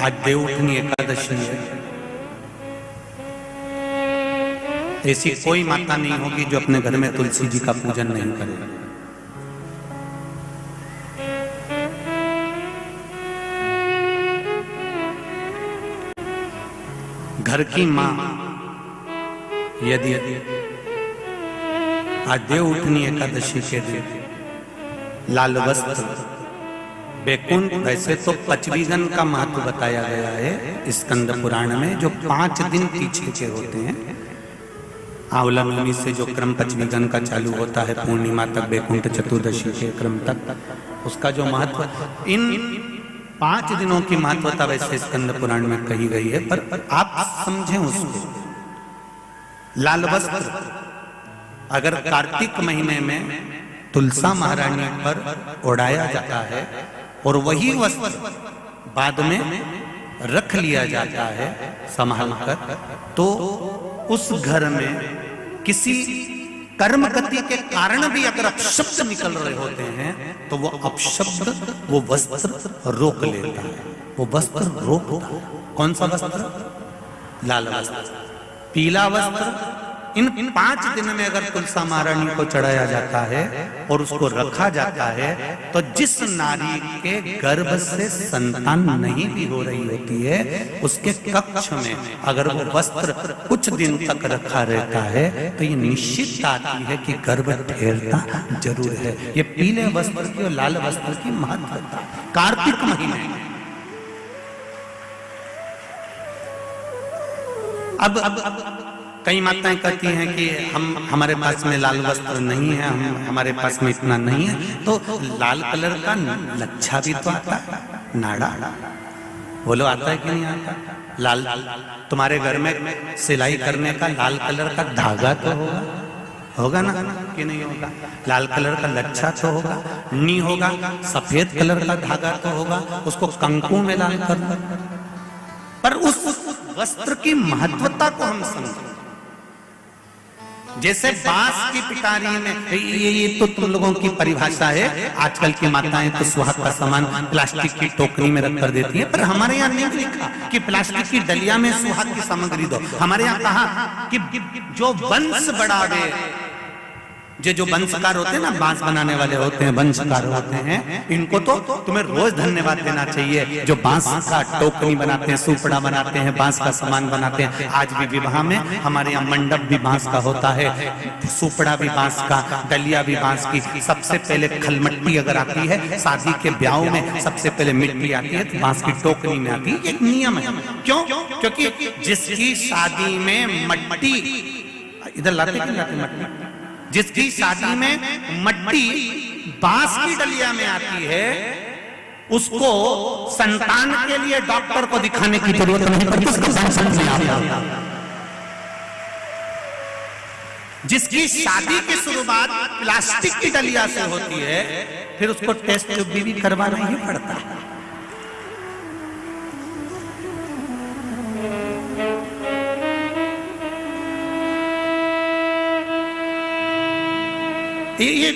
आज देवउठनी एकादशी है। ऐसी कोई माता नहीं होगी जो अपने घर में तुलसी जी का पूजन नहीं करे। घर की मां यदि आज देवउठनी एकादशी के दिन लाल वस्त्र बैकुंठ, वैसे तो पचवीगन का महत्व बताया गया है स्कंद पुराण में, जो 5 दिन पीछे के होते हैं। आंवला नवमी से जो क्रम पचवीगन का चालू होता है पूर्णिमा तक, बैकुंठ चतुर्दशी के क्रम तक, उसका जो महत्व, इन 5 दिनों की महत्वता वैसे स्कंद पुराण में कही गई है, पर आप समझें उसको। लाल वस्त्र अगर कार्तिक महीने में तुलसा महारानी पर ओढ़ाया जाता है और वही वस्त्र बाद में रख लिया जाता है संभाल कर, तो उस घर में किसी कर्म गति के कारण भी अगर अपशब्द निकल रहे होते हैं तो वो अपशब्द वो वस्त्र रोक लेता है, वो वस्त्र रोकता है। कौन सा वस्त्र? लाल वस्त्र, पीला वस्त्र। इन 5 दिन में अगर तुलसा महारानी को चढ़ाया जाता है और उसको रखा जाता है, तो जिस नारी के गर्भ से संतान नहीं भी हो रही होती है, उसके कक्ष में अगर वो वस्त्र कुछ दिन तक रखा रहता है तो ये निश्चित आती है कि गर्भ ठहरता जरूर है। ये पीले वस्त्र की और लाल वस्त्र की महत्वता कार्तिक महीने में। अब कई माताएं कहती हैं कि हमारे पास में लाल वस्त्र नहीं है, हमारे पास में इतना नहीं है, तो लाल कलर का लच्छा भी तो आता है, नाड़ा। बोलो आता है कि नहीं आता? लाल, तुम्हारे घर में सिलाई करने का लाल कलर का धागा तो होगा, होगा ना कि नहीं होगा? लाल कलर का लच्छा तो होगा, नहीं होगा सफेद कलर का धागा तो होगा, उसको कंकु में लाल कर। पर उस वस्त्र की महत्वता को हम समझें। जैसे बांस की पिटारी में, ये तो तुम लोगों की परिभाषा है, आजकल की माताएं तो सुहाग का सामान प्लास्टिक की टोकरी में रख कर देती हैं, पर हमारे यहाँ नहीं लिखा कि प्लास्टिक की डलिया में सुहाग की सामग्री दो। हमारे यहाँ कहा कि जो वंश बढ़ावे, जो वंशकार होते हैं ना, बांस बनाने वाले होते हैं, वंशकार होते हैं, इनको तो तुम्हें रोज धन्यवाद देना चाहिए। जो बांस का टोकरी बनाते हैं, सुपड़ा बनाते हैं, बांस का सामान बनाते हैं। आज भी विवाह में हमारे यहाँ मंडप भी बांस का होता है, सुपड़ा भी बांस का, डलिया भी बांस की। सबसे पहले खलमट्टी अगर आती है, शादी के ब्याह में सबसे पहले मिट्टी आती है तो बांस की टोकरी में आती है। एक नियम है। क्यों? क्योंकि जिसकी शादी में मट्टी, इधर लाते मट्टी, जिसकी शादी में मट्टी बांस की डलिया में आती है, उसको संतान के लिए डॉक्टर को दिखाने की जरूरत नहीं पड़ती। जिसकी शादी की शुरुआत प्लास्टिक की डलिया से होती है, फिर उसको टेस्ट भी करवाना ही पड़ता है। ये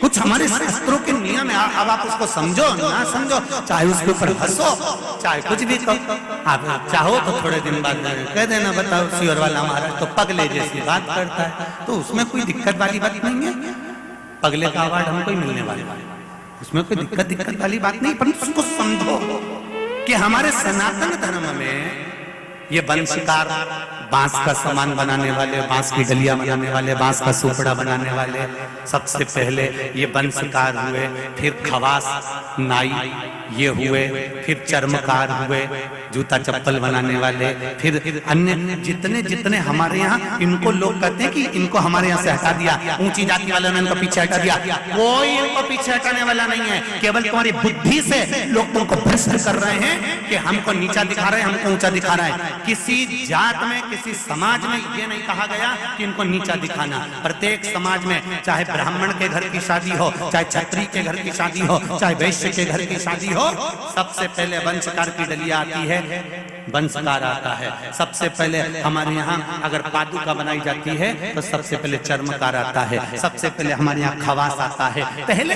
कुछ हमारे शास्त्रों के नियम है। अब आप उसको समझो ना समझो, चाहे उसके ऊपर हंसो, चाहे कुछ भी कहो, आप चाहो तो थोड़े दिन बाद कह देना, बताओ श्योर वाला महाराज तो पगले जैसी बात करता है, तो उसमें कोई दिक्कत वाली बात नहीं है। पगले का अवार्ड हमको ही मिलने वाला है, उसमें कोई दिक्कत वाली बात नहीं। पर उसको समझो कि हमारे सनातन धर्म में ये वंशकार, बांस का सामान बनाने वाले, बांस की डलिया बनाने वाले, बांस का सुपड़ा बनाने वाले, सबसे पहले ये वंशकार हुए, फिर खवास नाई ये हुए, फिर चर्मकार हुए, जूता चप्पल बनाने वाले, फिर अन्य जितने जितने हमारे यहाँ, इनको लोग कहते हैं कि इनको हमारे यहाँ से हटा दिया, ऊंची जाति वालों ने इनको पीछे हटा दिया। कोई इनको पीछे हटाने वाला नहीं है, केवल तुम्हारी बुद्धि से लोग तुमको भ्रष्ट कर रहे हैं कि हमको नीचा दिखा रहे हैं, हमको ऊंचा दिखा रहे हैं। किसी जात में किसी समाज में ये नहीं कहा गया कि इनको नीचा दिखाना। प्रत्येक समाज में, चाहे ब्राह्मण के घर की शादी हो, चाहे क्षत्रिय के घर की शादी हो, चाहे वैश्य के घर की शादी हो, सबसे पहले वंशकार की डलिया आती है, वंशकार आता है। सबसे पहले हमारे यहाँ अगर पादुका बनाई जाती है तो सबसे पहले चर्मकार आता है, सबसे पहले हमारे यहाँ खवास आता है। पहले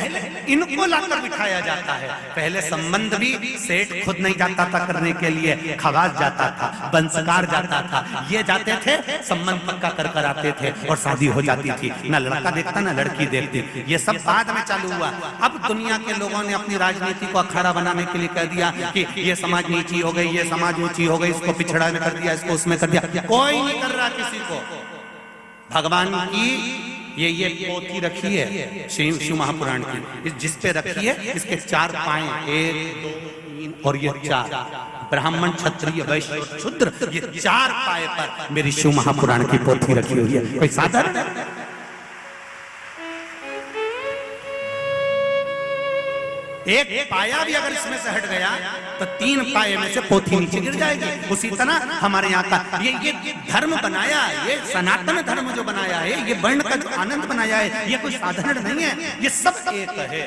इनको लाकर बिठाया जाता है। पहले संबंध भी सेठ खुद नहीं जाता था करने के लिए, खवास जाता था, वंशकार जाता था, ये जाते थे, संबंध पक्का कर कर आते थे और शादी हो जाती थी। ना लड़का देखता ना लड़की देखती। ये सब बाद में चालू हुआ। अब दुनिया के लोगों ने अपनी राजनीति को अखाड़ा बनाने के लिए कह दिया कि ये समाज नीची हो गई, ये समाज ऊंची हो गई, इसको पिछड़ा में कर दिया, इसको उसमें कर दिया। कोई नहीं कर रहा किसी को। भगवान की ये पोथी रखी है शिव महापुराण की, जिस पे रखी है इसके 4 पाए, 1 2 3 और ये 4, ब्राह्मण क्षत्रिय वैश्य शूद्र, ये 4 पाए पर मेरी शिव महापुराण की पोथी रखी हुई है। कोई साधारण है? एक पाया भी अगर इसमें से हट गया तो 3 पाए में से पोथी नीचे गिर जाएगी। उसी तरह हमारे यहाँ का ये धर्म बनाया, ये सनातन धर्म जो बनाया है, ये वर्ण का जो आनंद बनाया है, ये कोई साधारण नहीं है। ये सब एक है,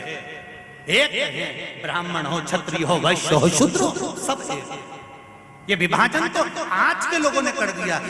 एक है। ब्राह्मण हो, क्षत्रिय हो, वैश्य हो, शूद्र हो, सब एक। ये विभाजन तो आज के लोगों ने कर दिया।